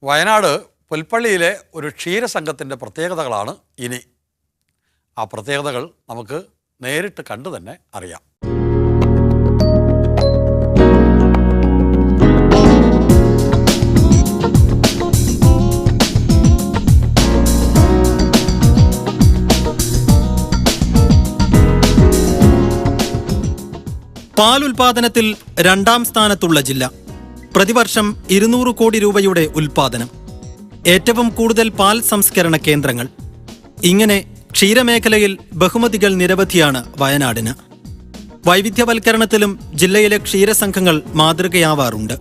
വയനാട് പുൽപ്പള്ളിയിലെ ഒരു ക്ഷീരസംഘത്തിൻ്റെ പ്രത്യേകതകളാണ് ഇനി. ആ പ്രത്യേകതകൾ നമുക്ക് നേരിട്ട് കണ്ടു തന്നെ അറിയാം. പാൽ ഉൽപാദനത്തിൽ 2ാം സ്ഥാനത്തുള്ള ജില്ല. പ്രതിവർഷം 200 കോടി രൂപയുടെ ഉൽപാദനം. ഏറ്റവും കൂടുതൽ പാൽ സംസ്കരണ കേന്ദ്രങ്ങൾ. ഇങ്ങനെ ക്ഷീരമേഖലയിൽ ബഹുമതികൾ നിരവധിയാണ് വയനാടിന്. വൈവിധ്യവൽക്കരണത്തിലും ജില്ലയിലെ ക്ഷീരസംഘങ്ങൾ മാതൃകയാവാറുണ്ട്.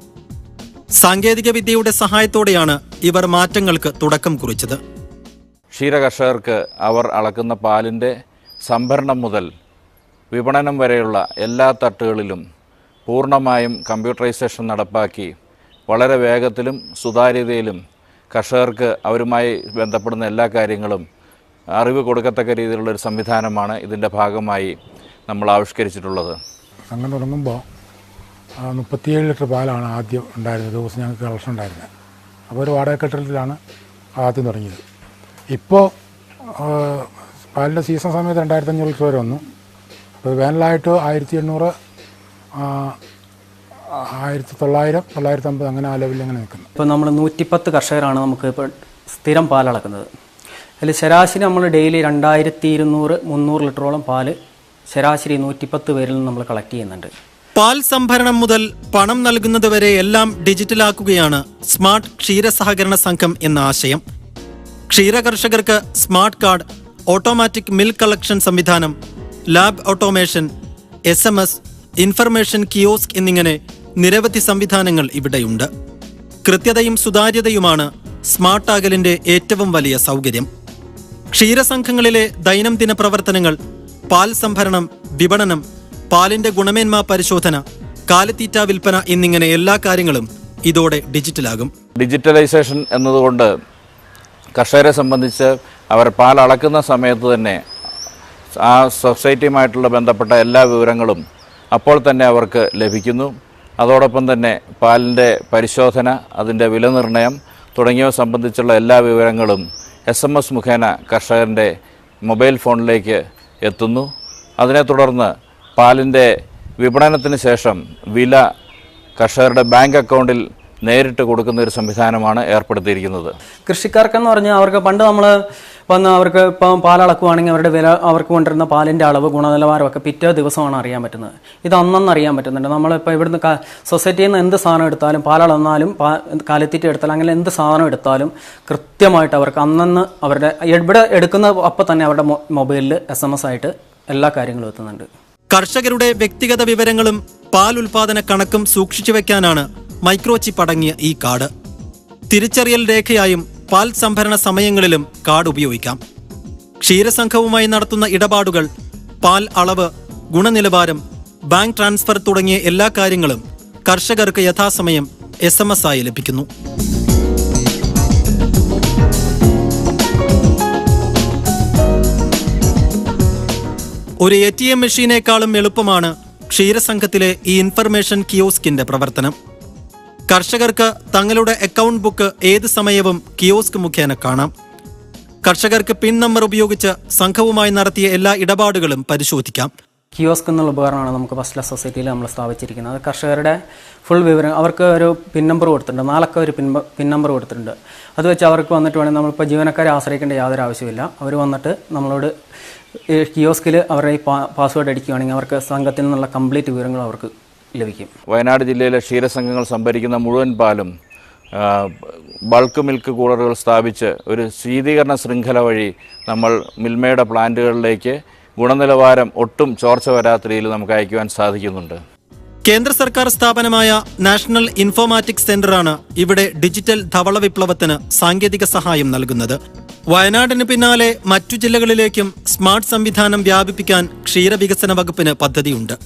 സാങ്കേതിക വിദ്യയുടെ സഹായത്തോടെയാണ് ഇവർ മാറ്റങ്ങൾക്ക് തുടക്കം കുറിച്ചത്. ക്ഷീരകർഷകർക്ക് അവർ അളക്കുന്ന പാലിൻ്റെ സംഭരണം മുതൽ വിപണനം വരെയുള്ള എല്ലാ തട്ടുകളിലും പൂർണ്ണമായും കമ്പ്യൂട്ടറൈസേഷൻ നടപ്പാക്കി വളരെ വേഗത്തിലും സുതാര്യതയിലും കർഷകർക്ക് അവരുമായി ബന്ധപ്പെടുന്ന എല്ലാ കാര്യങ്ങളും അറിവ് കൊടുക്കത്തക്ക രീതിയിലുള്ളൊരു സംവിധാനമാണ് ഇതിൻ്റെ ഭാഗമായി നമ്മൾ ആവിഷ്കരിച്ചിട്ടുള്ളത്. സംഘം തുടങ്ങുമ്പോൾ 37 ലിറ്റർ പാലാണ് ആദ്യം ഉണ്ടായിരുന്നത്. ദിവസം ഞങ്ങൾക്ക് കളക്ഷൻ ഉണ്ടായിരുന്നത്. അപ്പോൾ ഒരു വാടക കെട്ടിടത്തിലാണ് ആദ്യം തുടങ്ങിയത്. ഇപ്പോൾ പാലിൻ്റെ സീസൺ സമയത്ത് 2500 ലിറ്റർ വരെ വന്നു. അപ്പോൾ വേനലായിട്ട് 1800, 1900, 950 അങ്ങനെ ആ ലെവലിൽ അങ്ങനെ നിൽക്കുന്നു. ഇപ്പോൾ നമ്മൾ 110 കർഷകരാണ് നമുക്ക് ഇപ്പോൾ സ്ഥിരം പാലളക്കുന്നത്. അതിൽ ശരാശരി നമ്മൾ ഡെയിലി 2200-300 ലിറ്ററോളം പാല് ശരാശരി 110 പേരിൽ നിന്ന് നമ്മൾ കളക്ട് ചെയ്യുന്നുണ്ട്. പാൽ സംഭരണം മുതൽ പണം നൽകുന്നത് വരെ എല്ലാം ഡിജിറ്റലാക്കുകയാണ് സ്മാർട്ട് ക്ഷീരസഹകരണ സംഘം എന്ന ആശയം. ക്ഷീരകർഷകർക്ക് smart card, automatic milk collection സംവിധാനം, lab automation, SMS, information kiosk എന്നിങ്ങനെ നിരവധി സംവിധാനങ്ങൾ ഇവിടെയുണ്ട്. കൃത്യതയും സുതാര്യതയുമാണ് സ്മാർട്ടാകലിൻ്റെ ഏറ്റവും വലിയ സൗകര്യം. ക്ഷീരസംഘങ്ങളിലെ ദൈനംദിന പ്രവർത്തനങ്ങൾ, പാൽ സംഭരണം, വിപണനം, പാലിൻ്റെ ഗുണമേന്മ പരിശോധന, കാലിത്തീറ്റ വിൽപ്പന എന്നിങ്ങനെ എല്ലാ കാര്യങ്ങളും ഇതോടെ ഡിജിറ്റലാകും. ഡിജിറ്റലൈസേഷൻ എന്നതുകൊണ്ട് കർഷകരെ സംബന്ധിച്ച് അവർ പാൽ അളക്കുന്ന സമയത്ത് തന്നെ ആ സൊസൈറ്റിയുമായിട്ടുള്ള ബന്ധപ്പെട്ട എല്ലാ വിവരങ്ങളും അപ്പോൾ തന്നെ അവർക്ക് ലഭിക്കുന്നു. അതോടൊപ്പം തന്നെ പാലിൻ്റെ പരിശോധന, അതിൻ്റെ വില നിർണ്ണയം തുടങ്ങിയവ സംബന്ധിച്ചുള്ള എല്ലാ വിവരങ്ങളും SMS മുഖേന കർഷകൻ്റെ മൊബൈൽ ഫോണിലേക്ക് എത്തുന്നു. അതിനെ തുടർന്ന് പാലിൻ്റെ വിപണനത്തിന് ശേഷം വില കർഷകരുടെ ബാങ്ക് അക്കൗണ്ടിൽ നേരിട്ട് കൊടുക്കുന്ന ഒരു സംവിധാനമാണ് ഏർപ്പെടുത്തിയിരിക്കുന്നത്. കൃഷിക്കാർക്കെന്ന് പറഞ്ഞാൽ അവർക്ക് പണ്ട് നമ്മൾ വന്ന് അവർക്ക് ഇപ്പം പാലളക്കുവാണെങ്കിൽ അവരുടെ വില, അവർക്ക് കൊണ്ടിരുന്ന പാലിൻ്റെ അളവ്, ഗുണനിലവാരമൊക്കെ പിറ്റേ ദിവസമാണ് അറിയാൻ പറ്റുന്നത്. ഇത് അന്നന്ന് അറിയാൻ പറ്റുന്നുണ്ട്. നമ്മളിപ്പോൾ ഇവിടുന്ന് സൊസൈറ്റിയിൽ നിന്ന് എന്ത് സാധനം എടുത്താലും, പാലളന്നാലും കാലിത്തീറ്റ എടുത്താലും, അങ്ങനെ എന്ത് സാധനം എടുത്താലും കൃത്യമായിട്ട് അവർക്ക് അന്നന്ന് അവരുടെ ഇവിടെ എടുക്കുന്ന അപ്പം തന്നെ അവരുടെ മൊബൈലിൽ SMS ആയിട്ട് എല്ലാ കാര്യങ്ങളും എത്തുന്നുണ്ട്. കർഷകരുടെ വ്യക്തിഗത വിവരങ്ങളും പാൽ ഉൽപാദന കണക്കും സൂക്ഷിച്ചു വെക്കാനാണ് മൈക്രോചിപ്പ് അടങ്ങിയ ഈ കാർഡ്. തിരിച്ചറിയൽ രേഖയായും പാൽ സംഭരണ സമയങ്ങളിലും കാർഡ് ഉപയോഗിക്കാം. ക്ഷീരസംഘവുമായി നടത്തുന്ന ഇടപാടുകൾ, പാൽ അളവ്, ഗുണനിലവാരം, ബാങ്ക് ട്രാൻസ്ഫർ തുടങ്ങിയ എല്ലാ കാര്യങ്ങളും കർഷകർക്ക് യഥാസമയം SMS ആയി ലഭിക്കുന്നു. ഒരു ATM മെഷീനേക്കാളും എളുപ്പമാണ് ക്ഷീരസംഘത്തിലെ ഈ ഇൻഫർമേഷൻ കിയോസ്കിന്റെ പ്രവർത്തനം. കർഷകർക്ക് തങ്ങളുടെ അക്കൗണ്ട് ബുക്ക് ഏത് സമയവും കിയോസ്ക് മുഖേന കാണാം. കർഷകർക്ക് പിൻ നമ്പർ ഉപയോഗിച്ച് സംഘവുമായി നടത്തിയ എല്ലാ ഇടപാടുകളും പരിശോധിക്കാം. കിയോസ്ക് എന്നുള്ള ഉപകരണമാണ് നമുക്ക് ഫസ്റ്റ് സൊസൈറ്റിയിൽ നമ്മൾ സ്ഥാപിച്ചിരിക്കുന്നത്. കർഷകരുടെ ഫുൾ വിവരം അവർക്ക് ഒരു പിൻ നമ്പർ കൊടുത്തിട്ടുണ്ട്. 4 അക്ക ഒരു പിൻ നമ്പർ കൊടുത്തിട്ടുണ്ട്. അത് വെച്ച് അവർക്ക് വന്നിട്ട് വേണമെങ്കിൽ നമ്മളിപ്പോൾ ജീവനക്കാരെ ആശ്രയിക്കേണ്ട യാതൊരു ആവശ്യമില്ല. അവർ വന്നിട്ട് നമ്മളോട് കിയോസ്കിൽ അവരുടെ ഈ പാസ്വേഡ് അടിക്കുകയാണെങ്കിൽ അവർക്ക് സംഘത്തിൽ നിന്നുള്ള കംപ്ലീറ്റ് വിവരങ്ങൾ അവർക്ക് ലഭിക്കും. വയനാട് ജില്ലയിലെ ക്ഷീരസംഘങ്ങൾ സംഭരിക്കുന്ന മുഴുവൻ പാലും ബൾക്ക് മിൽക്ക് കൂളറുകൾ സ്ഥാപിച്ച് ഒരു ശീതീകരണ ശൃംഖല വഴി നമ്മൾ മിൽമയുടെ പ്ലാന്റുകളിലേക്ക് ഗുണനിലവാരം ഒട്ടും ചോർച്ച വരാത്ത രീതിയിൽ നമുക്ക് അയക്കുവാൻ സാധിക്കുന്നുണ്ട്. കേന്ദ്ര സർക്കാർ സ്ഥാപനമായ നാഷണൽ ഇൻഫോർമാറ്റിക്സ് സെന്ററാണ് ഇവിടെ ഡിജിറ്റൽ ധവള വിപ്ലവത്തിന് സാങ്കേതിക സഹായം നൽകുന്നത്. വയനാടിന് പിന്നാലെ മറ്റു ജില്ലകളിലേക്കും സ്മാർട്ട് സംവിധാനം വ്യാപിപ്പിക്കാൻ ക്ഷീരവികസന വകുപ്പിന് പദ്ധതിയുണ്ട്.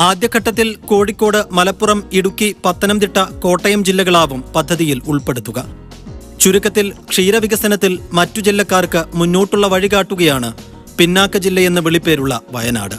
ആദ്യഘട്ടത്തിൽ കോഴിക്കോട്, മലപ്പുറം, ഇടുക്കി, പത്തനംതിട്ട, കോട്ടയം ജില്ലകളാവും പദ്ധതിയിൽ ഉൾപ്പെടുത്തുക. ചുരുക്കത്തിൽ ക്ഷീരവികസനത്തിൽ മറ്റു ജില്ലക്കാർക്ക് മുന്നോട്ടുള്ള വഴികാട്ടുകയാണ് പിന്നാക്ക ജില്ലയെന്ന് വിളിപ്പേരുള്ള വയനാട്.